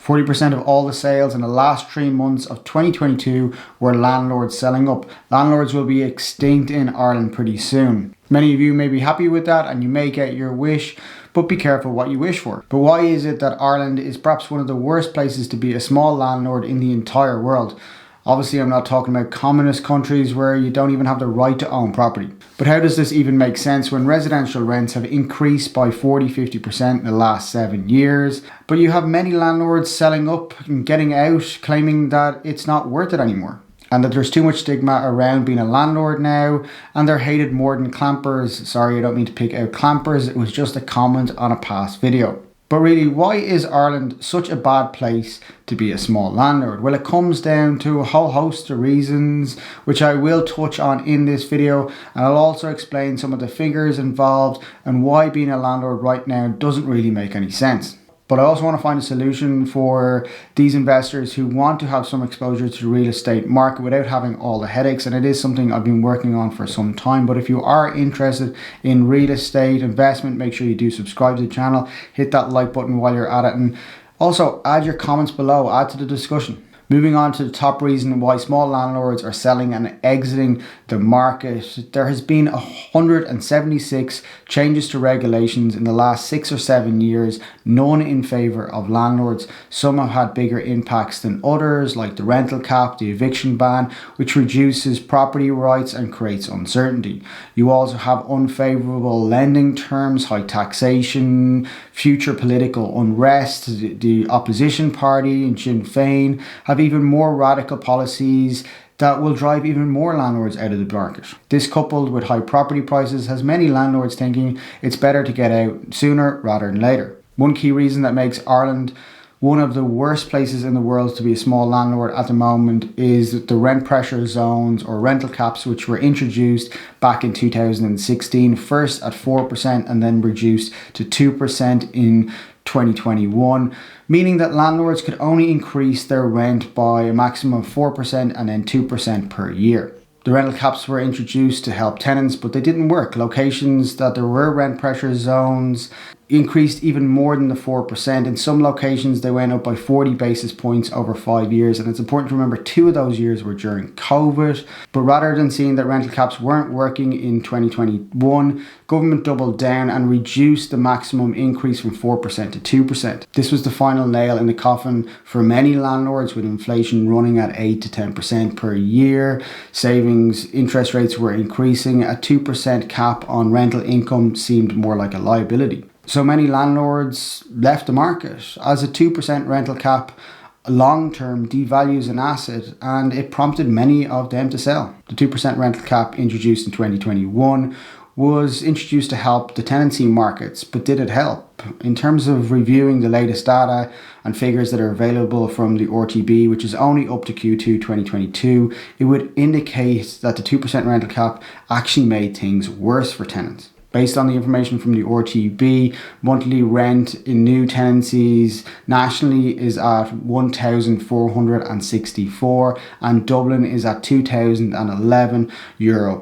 40% of all the sales in the last 3 months of 2022 were landlords selling up. Landlords will be extinct in Ireland pretty soon. Many of you may be happy with that and you may get your wish, but be careful what you wish for. But why is it that Ireland is perhaps one of the worst places to be a small landlord in the entire world? Obviously, I'm not talking about communist countries where you don't even have the right to own property. But how does this even make sense when residential rents have increased by 40-50% in the last 7 years? But you have many landlords selling up and getting out, claiming that it's not worth it anymore, and that there's too much stigma around being a landlord now, and they're hated more than clampers. Sorry, I don't mean to pick out clampers. It was just a comment on a past video. But really, why is Ireland such a bad place to be a small landlord? Well, it comes down to a whole host of reasons, which I will touch on in this video, and I'll also explain some of the figures involved and why being a landlord right now doesn't really make any sense. But I also want to find a solution for these investors who want to have some exposure to the real estate market without having all the headaches. And it is something I've been working on for some time. But if you are interested in real estate investment, make sure you do subscribe to the channel, hit that like button while you're at it, and also add your comments below, add to the discussion. Moving on to the top reason why small landlords are selling and exiting the market. There has been 176 changes to regulations in the last 6 or 7 years, none in favour of landlords. Some have had bigger impacts than others, like the rental cap, the eviction ban, which reduces property rights and creates uncertainty. You also have unfavourable lending terms, high taxation, future political unrest. The opposition party and Sinn Féin have even more radical policies that will drive even more landlords out of the market. This, coupled with high property prices, has many landlords thinking it's better to get out sooner rather than later. One key reason that makes Ireland one of the worst places in the world to be a small landlord at the moment is the rent pressure zones or rental caps, which were introduced back in 2016, first at 4% and then reduced to 2% in 2021, meaning that landlords could only increase their rent by a maximum of 4% and then 2% per year. The rental caps were introduced to help tenants, but they didn't work. Locations that there were rent pressure zones increased even more than the 4%. In some locations, they went up by 40 basis points over 5 years. And it's important to remember 2 of those years were during COVID. But rather than seeing that rental caps weren't working in 2021, government doubled down and reduced the maximum increase from 4% to 2%. This was the final nail in the coffin for many landlords, with inflation running at 8 to 10% per year. Savings interest rates were increasing. A 2% cap on rental income seemed more like a liability. So many landlords left the market, as a 2% rental cap long-term devalues an asset, and it prompted many of them to sell. The 2% rental cap, introduced in 2021, was introduced to help the tenancy markets, but did it help? In terms of reviewing the latest data and figures that are available from the RTB, which is only up to Q2 2022, it would indicate that the 2% rental cap actually made things worse for tenants. Based on the information from the RTB, monthly rent in new tenancies nationally is at €1,464 and Dublin is at €2,011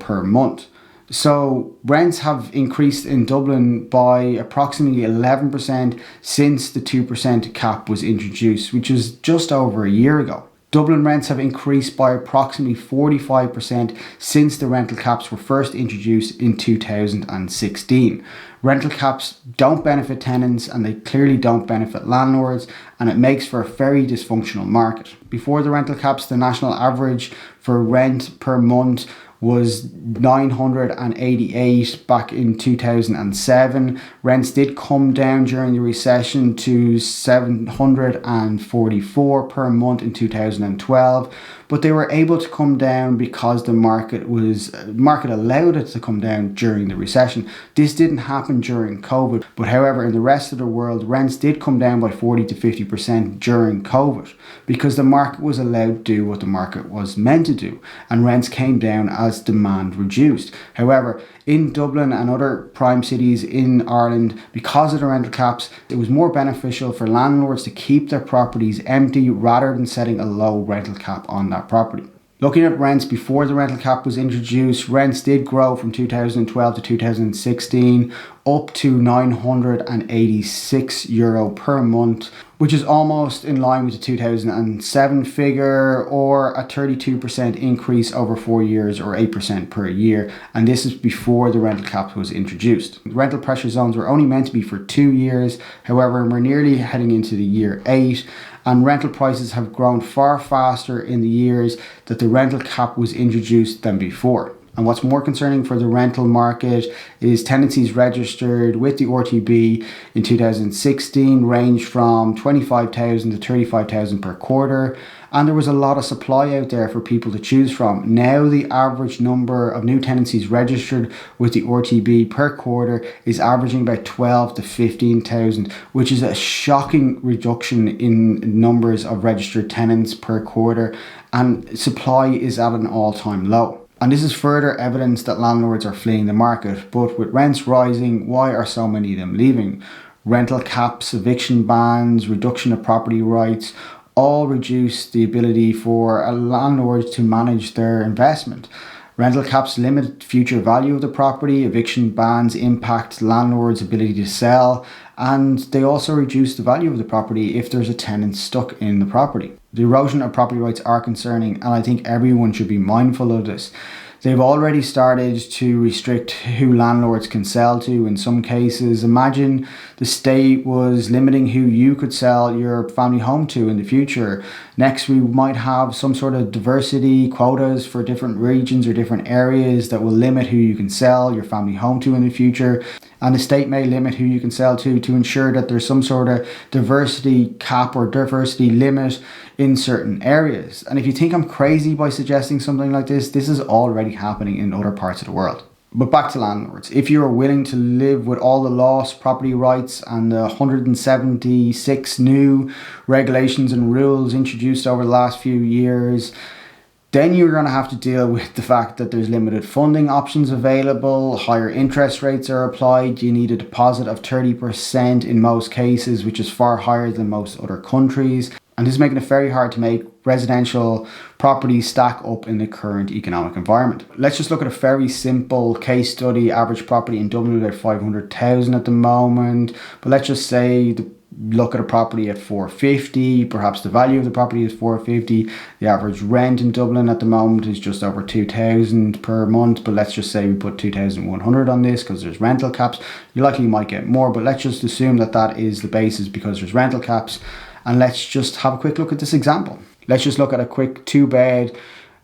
per month. So rents have increased in Dublin by approximately 11% since the 2% cap was introduced, which was just over a year ago. Dublin rents have increased by approximately 45% since the rental caps were first introduced in 2016. Rental caps don't benefit tenants and they clearly don't benefit landlords, and it makes for a very dysfunctional market. Before the rental caps, the national average for rent per month was $988 back in 2007. Rents did come down during the recession to $744 per month in 2012, but they were able to come down because the market allowed it to come down during the recession. This didn't happen during COVID, but however, in the rest of the world, rents did come down by 40 to 50% during COVID because the market was allowed to do what the market was meant to do, and rents came down as demand reduced. However, in Dublin and other prime cities in Ireland, because of the rental caps, it was more beneficial for landlords to keep their properties empty rather than setting a low rental cap on that property. Looking at rents before the rental cap was introduced, rents did grow from 2012 to 2016 up to €986 per month, which is almost in line with the 2007 figure, or a 32% increase over 4 years, or 8% per year. And this is before the rental cap was introduced. Rental pressure zones were only meant to be for 2 years. However, we're nearly heading into the year 8, and rental prices have grown far faster in the years that the rental cap was introduced than before. And what's more concerning for the rental market is tenancies registered with the RTB in 2016 ranged from 25,000 to 35,000 per quarter. And there was a lot of supply out there for people to choose from. Now the average number of new tenancies registered with the RTB per quarter is averaging about 12 to 15,000, which is a shocking reduction in numbers of registered tenants per quarter. And supply is at an all-time low. And this is further evidence that landlords are fleeing the market. But with rents rising, why are so many of them leaving? Rental caps, eviction bans, reduction of property rights, all reduce the ability for a landlord to manage their investment. Rental caps limit future value of the property, eviction bans impact landlords' ability to sell, and they also reduce the value of the property if there's a tenant stuck in the property. The erosion of property rights are concerning, and I think everyone should be mindful of this. They've already started to restrict who landlords can sell to in some cases. Imagine the state was limiting who you could sell your family home to in the future. Next, we might have some sort of diversity quotas for different regions or different areas that will limit who you can sell your family home to in the future. And the state may limit who you can sell to ensure that there's some sort of diversity cap or diversity limit in certain areas. And if you think I'm crazy by suggesting something like this is already happening in other parts of the world. But back to landlords. If you are willing to live with all the lost property rights and the 176 new regulations and rules introduced over the last few years, then you're going to have to deal with the fact that there's limited funding options available, higher interest rates are applied, you need a deposit of 30% in most cases, which is far higher than most other countries. And this is making it very hard to make residential properties stack up in the current economic environment. Let's just look at a very simple case study. Average property in Dublin is about 500,000 at the moment. But let's just say look at a property at 450, perhaps the value of the property is 450. The average rent in Dublin at the moment is just over 2,000 per month, but let's just say we put 2,100 on this because there's rental caps. You likely might get more, but let's just assume that that is the basis because there's rental caps. And let's just have a quick look at this example. Let's just look at a quick 2-bed.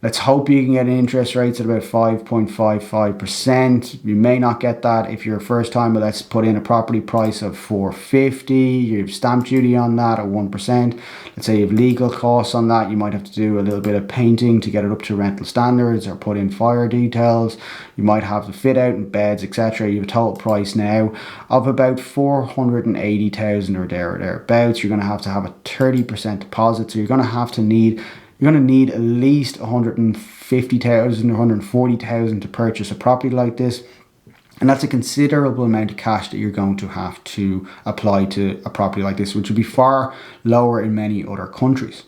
Let's hope you can get interest rates at about 5.55%. You may not get that if you're a first time, but let's put in a property price of 450. You have stamp duty on that at 1%. Let's say you have legal costs on that. You might have to do a little bit of painting to get it up to rental standards or put in fire details. You might have to fit out and beds, etc. You have a total price now of about 480,000 or thereabouts. You're going to have a 30% deposit. So you're going to need at least 150,000 or 140,000 to purchase a property like this. And that's a considerable amount of cash that you're going to have to apply to a property like this, which would be far lower in many other countries.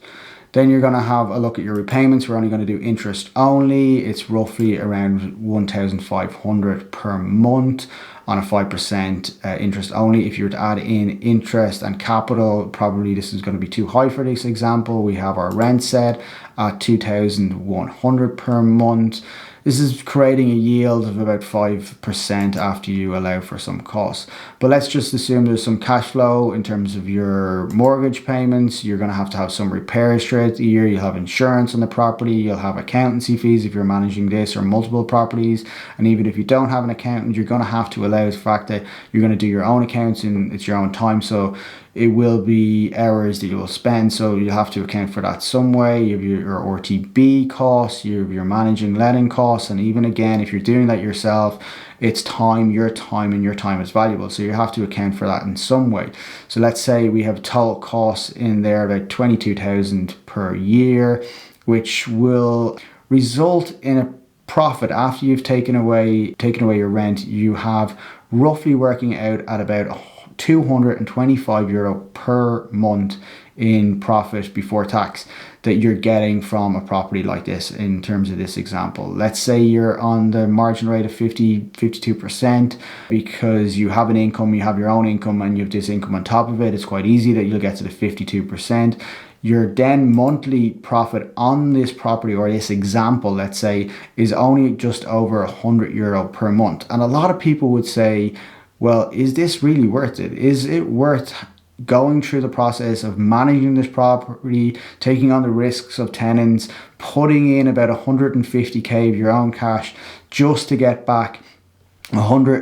Then you're going to have a look at your repayments. We're only going to do interest only. It's roughly around 1,500 per month on a 5% interest only. If you were to add in interest and capital, probably this is going to be too high for this example. We have our rent set at 2,100 per month. This is creating a yield of about 5% after you allow for some costs. But let's just assume there's some cash flow in terms of your mortgage payments. You're going to have some repairs throughout the year. You'll have insurance on the property. You'll have accountancy fees if you're managing this or multiple properties. And even if you don't have an accountant, you're going to have to allow the fact that you're going to do your own accounts and it's your own time. So it will be hours that you will spend, so you have to account for that some way. You have your RTB costs, you have your managing letting costs, and even again, if you're doing that yourself, it's time, and your time is valuable, so you have to account for that in some way. So let's say we have total costs in there about 22,000 per year, which will result in a profit after you've taken away your rent. You have roughly working out at about €225 per month in profit before tax that you're getting from a property like this in terms of this example. Let's say you're on the margin rate of 52% because you have an income, you have your own income, and you have this income on top of it. It's quite easy that you'll get to the 52%. Your then monthly profit on this property, or this example, let's say, is only just over €100 per month. And a lot of people would say, well, is this really worth it? Is it worth going through the process of managing this property, taking on the risks of tenants, putting in about 150k of your own cash just to get back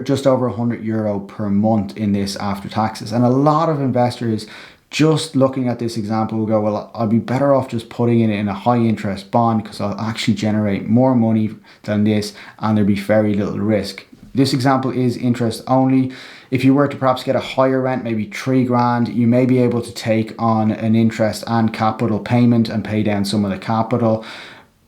just over €100 per month in this after taxes? And a lot of investors, just looking at this example, will go, well, I'll be better off just putting it in a high interest bond because I'll actually generate more money than this and there'll be very little risk. This example is interest only. If you were to perhaps get a higher rent, maybe $3,000, you may be able to take on an interest and capital payment and pay down some of the capital.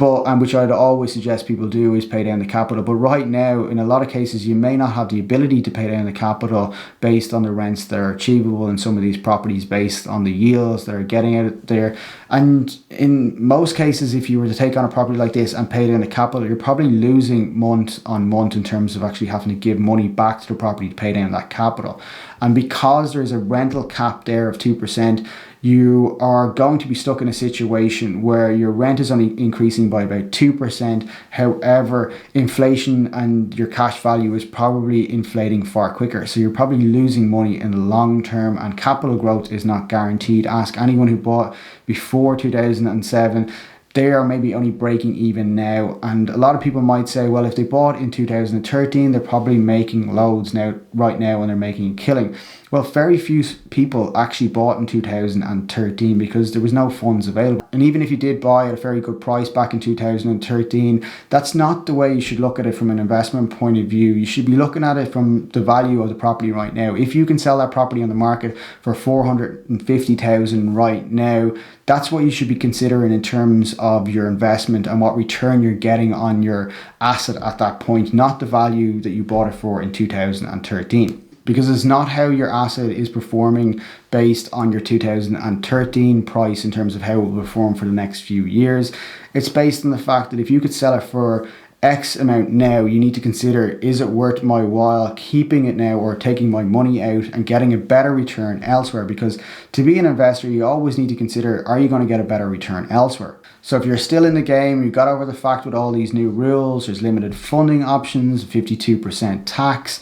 And which I'd always suggest people do, is pay down the capital. But right now, in a lot of cases, you may not have the ability to pay down the capital based on the rents that are achievable in some of these properties, based on the yields that are getting out there. And in most cases, if you were to take on a property like this and pay down the capital, you're probably losing month on month in terms of actually having to give money back to the property to pay down that capital. And because there's a rental cap there of 2%, you are going to be stuck in a situation where your rent is only increasing by about 2%. However, inflation and your cash value is probably inflating far quicker. So you're probably losing money in the long term, and capital growth is not guaranteed. Ask anyone who bought before 2007. They are maybe only breaking even now. And a lot of people might say, well, if they bought in 2013, they're probably making loads right now, and they're making a killing. Well, very few people actually bought in 2013 because there was no funds available. And even if you did buy at a very good price back in 2013, that's not the way you should look at it from an investment point of view. You should be looking at it from the value of the property right now. If you can sell that property on the market for $450,000 right now, that's what you should be considering in terms of your investment and what return you're getting on your asset at that point, not the value that you bought it for in 2013. Because it's not how your asset is performing based on your 2013 price in terms of how it will perform for the next few years. It's based on the fact that if you could sell it for X amount now, you need to consider, is it worth my while keeping it now or taking my money out and getting a better return elsewhere? Because to be an investor, you always need to consider, are you going to get a better return elsewhere? So if you're still in the game, you got over the fact with all these new rules, there's limited funding options, 52% tax,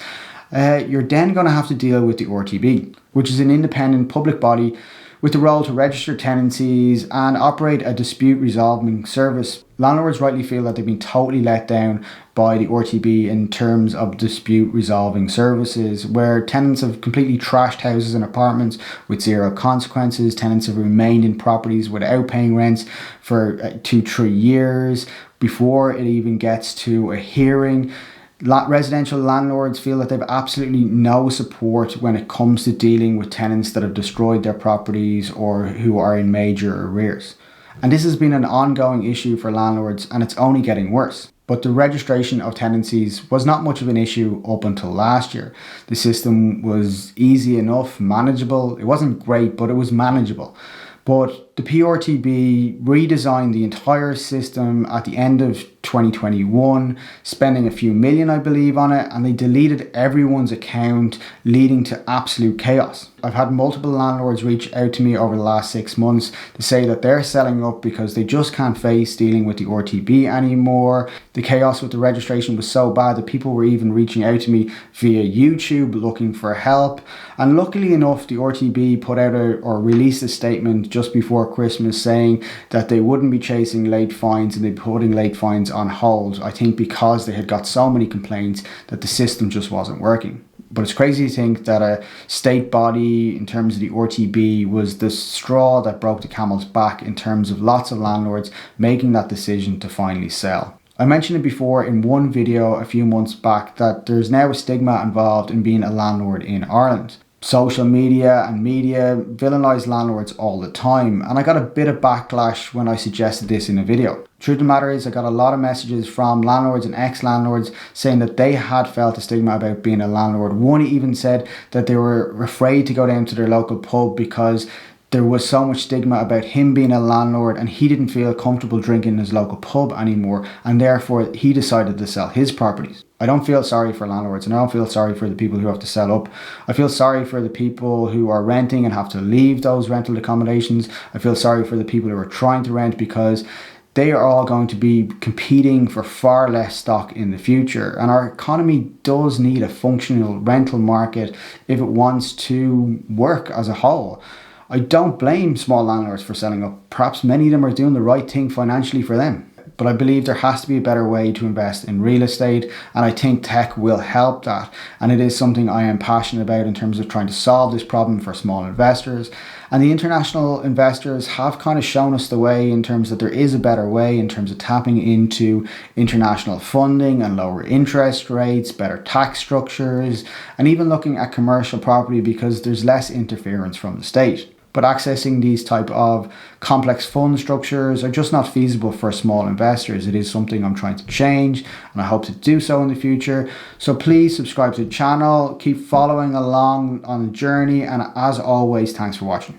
you're then going to have to deal with the RTB, which is an independent public body with the role to register tenancies and operate a dispute resolving service. Landlords rightly feel that they've been totally let down by the RTB in terms of dispute resolving services, where tenants have completely trashed houses and apartments with zero consequences. Tenants have remained in properties without paying rents for 2-3 years before it even gets to a hearing. Residential landlords feel that they've absolutely no support when it comes to dealing with tenants that have destroyed their properties or who are in major arrears. And this has been an ongoing issue for landlords, and it's only getting worse. But the registration of tenancies was not much of an issue up until last year. The system was easy enough, manageable. It wasn't great, but it was manageable. But the PRTB redesigned the entire system at the end of 2021, spending a few million, I believe, on it, and they deleted everyone's account, leading to absolute chaos. I've had multiple landlords reach out to me over the last 6 months to say that they're selling up because they just can't face dealing with the RTB anymore. The chaos with the registration was so bad that people were even reaching out to me via YouTube looking for help. And luckily enough, the RTB put out or released a statement just before Christmas saying that they wouldn't be chasing late fines and they'd be putting late fines on hold, I think because they had got so many complaints that the system just wasn't working. But it's crazy to think that a state body in terms of the RTB was the straw that broke the camel's back in terms of lots of landlords making that decision to finally sell. I mentioned it before in one video a few months back that there's now a stigma involved in being a landlord in Ireland. Social media and media villainize landlords all the time, and I got a bit of backlash when I suggested this in a video. Truth of the matter is, I got a lot of messages from landlords and ex-landlords saying that they had felt a stigma about being a landlord. One even said that they were afraid to go down to their local pub because there was so much stigma about him being a landlord, and he didn't feel comfortable drinking in his local pub anymore, and therefore he decided to sell his properties. I don't feel sorry for landlords, and I don't feel sorry for the people who have to sell up. I feel sorry for the people who are renting and have to leave those rental accommodations. I feel sorry for the people who are trying to rent, because they are all going to be competing for far less stock in the future. And our economy does need a functional rental market if it wants to work as a whole. I don't blame small landlords for selling up. Perhaps many of them are doing the right thing financially for them. But I believe there has to be a better way to invest in real estate, and I think tech will help that. And it is something I am passionate about in terms of trying to solve this problem for small investors. And the international investors have kind of shown us the way in terms that there is a better way in terms of tapping into international funding and lower interest rates, better tax structures, and even looking at commercial property because there's less interference from the state. But accessing these type of complex fund structures are just not feasible for small investors. It is something I'm trying to change, and I hope to do so in the future. So please subscribe to the channel, keep following along on the journey, and as always, thanks for watching.